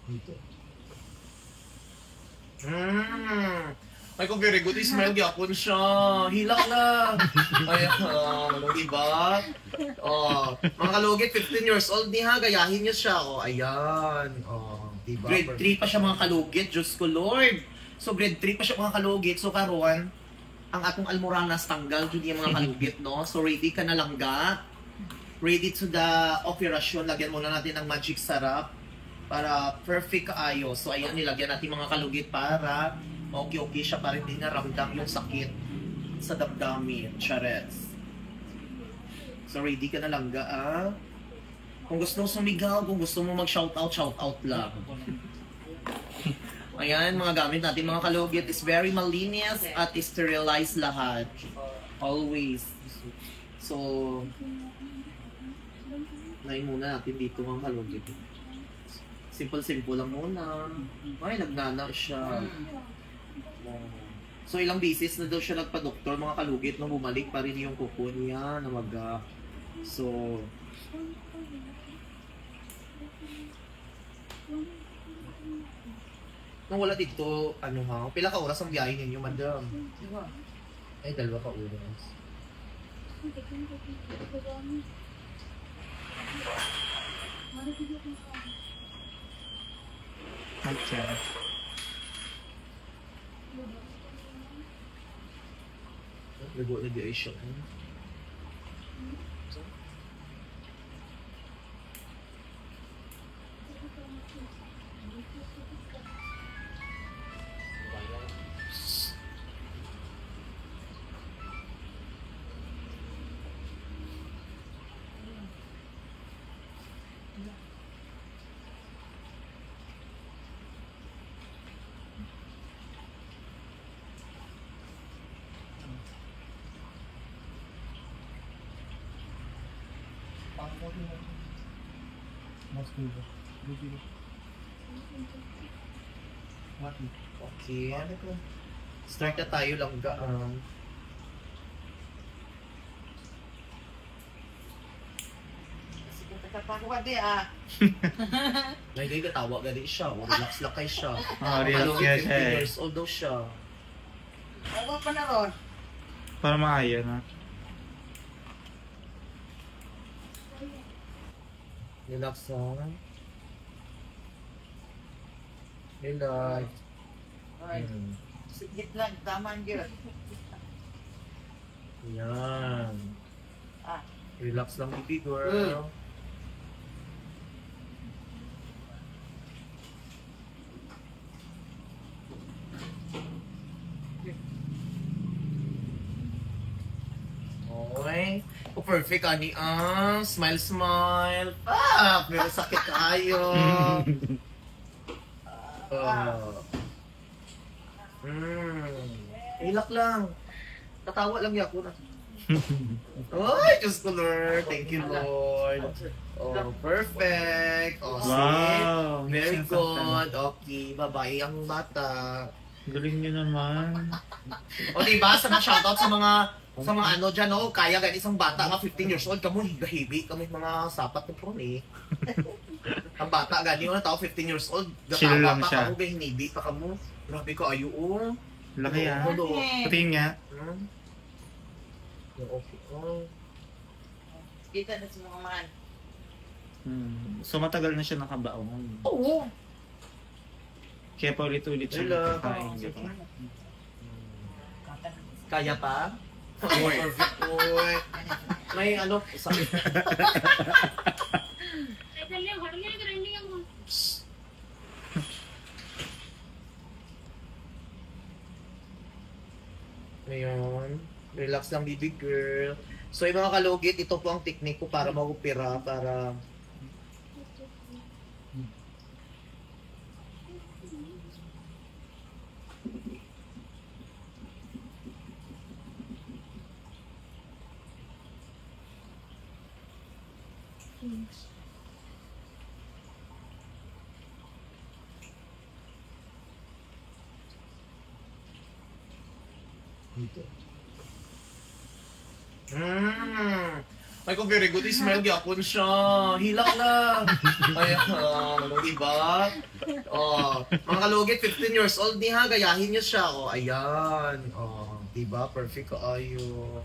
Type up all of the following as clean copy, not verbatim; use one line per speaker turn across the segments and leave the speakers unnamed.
Dito.
Ay ko very good. Smile gyapon siya. Hilak lang. Ay, diba? Oh, mga kalugit, 15 years old ni ha. Gayahin niyo siya. Oh, ayan. Oh, diba? Grade 3 pa siya mga kalugit. Diyos ko, Lord. So, grade 3 pa siya mga kalugit. So, karon ang atong almoranas tanggal. Yun yung mga kalugit, no? So, ready ka na lang ga. Ready to the operasyon. Lagyan muna natin ng magic sarap para perfect kaayo. So, ayan, nilagyan natin mga kalugit para okay siya para hindi na ramdam yung sakit sa damdamin. Charets. So, ready ka na lang ga, ah? Kung gusto mo sumigaw, kung gusto mo mag-shoutout lang. Ayan, mga gamit natin, mga kalugit is very malinis at sterilized lahat. Always. So, nain muna natin dito mga kalugit. Simple lang muna. Ay, nagnana siya. So, ilang beses na daw siya nagpa-doktor, mga kalugit, nung bumalik pa rin yung kuko niya na So, nung wala dito, ano ha, pila ka oras ang biyahe ninyo, madam? Ay, 2 ka oras.
Okay.
Lago na di siya. Okay, ano ko? Start na tayo lang ga. May katawa gali siya. Relax lang kay siya.
Relax nga siya
15 years old daw siya.
Awa pa na ron.
Para maaya na.
Relax ha. Relax.
Ay, sigit lang, tama yun.
Yan.
Ah.
Relax lang, baby girl. Okay. Oh, perfect, ani. Smile, smile. Pero sakit kayo. Hilak lang. Tatawa lang yan ako na. Ay, Diyos ko, Lord. Thank you, Lord. Oh, perfect. Oh,
Wow.
very good. Okay, babae ang bata.
Galing nyo naman.
O, diba? Sa mga shoutout sa mga ano dyan, no? Kaya ganit isang bata nga 15 years old. Kamu, higa-hibi. Kami mga sapat na po, eh. Ang bata, gani mo na tao, 15 years old.
Chill lang siya.
Kamu, hinibi pa kamo. Grabe ka, ayo, oh.
Laki ah.
Ano?
Patingin nga.
Okay, oh.
Kita na sa mga man.
So matagal na siya nakabaon.
Oo.
Kaya pa ulit-ulit siya
Wala.
nakakain. Di ba?
Kaya pa? Oy. Perfect, oy. May ano, isang... Ngayon, relax lang, baby girl. So, yung mga kalugit, ito po ang technique ko para mag-opera, para... Dito. Ay, kung very good, smell gyapon siya. Hilak lang. Ay, diba? Mga kalugit, 15 years old ni ha, gayahin niyo siya. Ayan. Diba? Perfect ka ayo.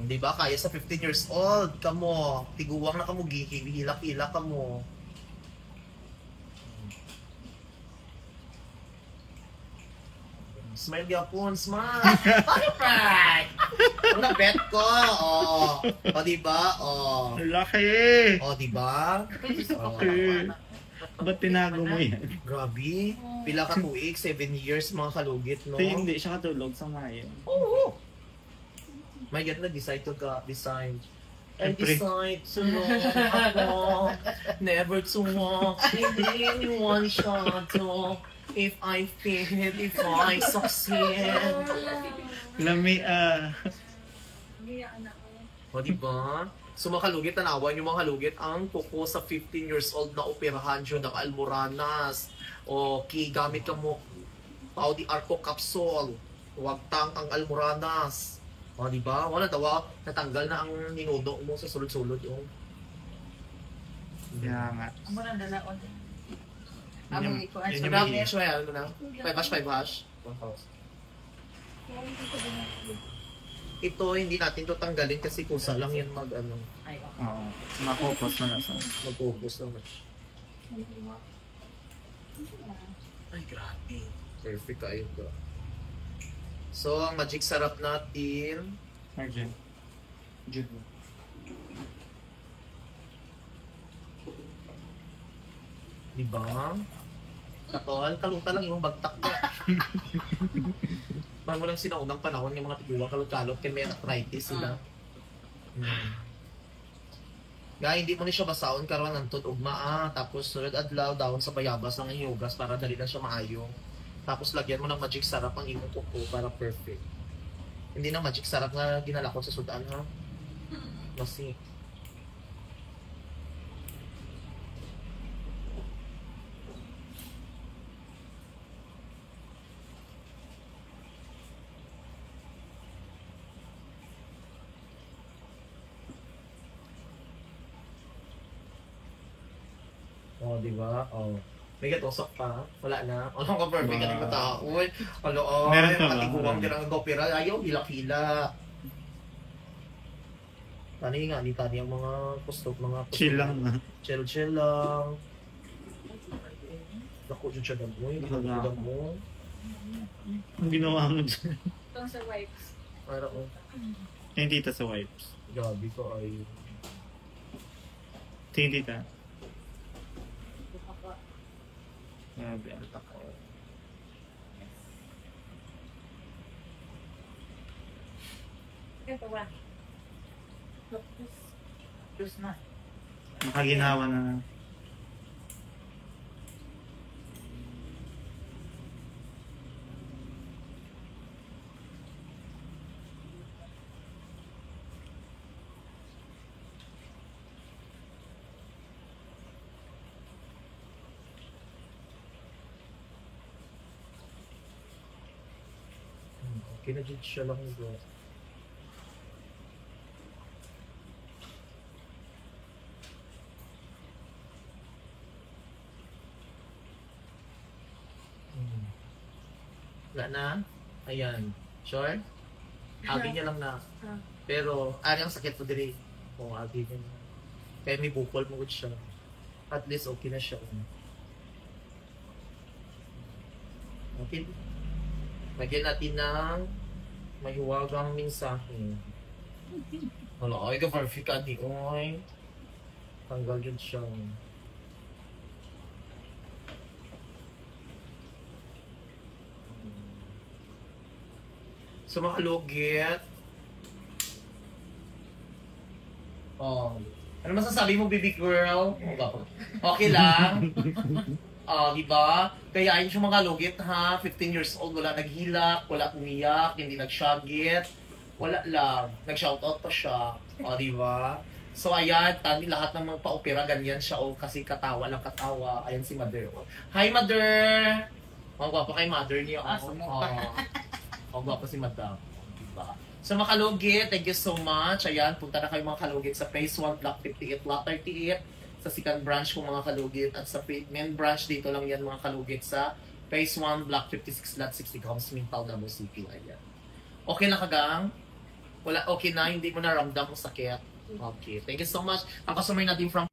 Diba? Kaya sa 15 years old, kamo. Tiguwang na kamo, hilak-hilak kamo. Smile gyapon, smile. Perfect! Ang bet ko. Diba?
Laki!
Diba?
Okay. Ba't tinago mo yan?
Grabe. Pila ka tuig, 7 years mga kalugit, no?
Hindi siya katulog sa Mayo.
Oo. My God, nag-decide to decide. I
Siyempre.
decide to love ako, never to walk in anyone shadow. If I fail, if I succeed.
Lami
Diba? So mga kalugit, tanawan yung mga kalugit, ang kuko sa 15 years old na operahan yun ng Almoranas. Gamit ka mo, pao di Arco Capsule. Huwag tang ang Almoranas. Diba? Wala daw, natanggal na ang ninuno mo sa sulod-sulod yung.
Kaya nga.
Amo na dalaon.
Yun
Amo
yung-
iko
yun
as
yung
Madami
mali.
yan siya, ano na? 5 hash? 1 house. Ito, hindi natin to tanggalin kasi kusa lang yan mag-ano.
Ay, okay.
Oo. Makopos na nasa.
Mag-focus lang. Ay, grabe. Perfect kayo ka. So, ang magic sarap natin.
Arjen. Jude.
Diba? Katol, kaluta lang yung bagtak ko. Parang mo lang sinaunang panahon yung mga tiguwa kalot-kalot kaya may arthritis sila. Gaya, hindi mo ni siya basaon karon ng ugma tapos sunod adlaw daon sa bayabas ng hiugas para dali lang siya maayo. Tapos lagyan mo ng magic sarap ang imong kuko para perfect. Hindi na magic sarap nga ginalakot sa sudan ha. Kasi di ba? May gatusok pa. Wala na. Ano ka perfect ka ng tao? Uy,
Meron pa ba?
patiguang din ang gopera. Ayaw, hilak-hila. Tani nga, di tani ang mga pustok, mga pustok.
Chill lang na.
Chill lang. Naku, dyan siya damoy.
Wala.
Damoy.
Ang ginawa mo dyan.
Itong sa wipes.
Para ko.
Yung tita sa wipes.
Gabi ko ay...
Tingin tita. Grabe, ang taka.
Ito ba? Tapos na.
Nakaginawa na.
Kinajid siya lang ito. Wala na? Ayan. Sure? Abi niya lang na. Pero, ang sakit po diri. Oo, abi niya na. Kaya may bukol mo siya. At least okay na siya. Okay. Lagyan natin ng mahiwagang mensahe. Wala, ay ka perfect ka di, oy. Tanggal yun siya. So mga lugit. Ano masasabi mo, baby girl? Okay lang. Di ba? Kaya ayun siya mga lugit ha, 15 years old, wala naghilak, wala umiyak, hindi nagsyagit, wala lang, nag-shoutout pa siya. Di ba? So ayan, tani lahat ng mga pa-opera, ganyan siya, kasi katawa lang katawa. Ayan si Mother. Hi Mother! Ang gwapo kay Mother niya.
Sumuka.
Ang gwapo si Madam. Di ba? So mga kalugit, thank you so much. Ayan, punta na kayo mga kalugit sa Phase 1, Block 58, Block 38. Sa second branch ko mga kalugit. At sa main branch dito lang yan mga kalugit sa Phase 1, Block 56, Lot 60, Comsmin, Davao City. Ayan. Okay na kagang? Wala, okay na, hindi mo naramdam ang sakit. Okay, thank you so much. Ang customer natin from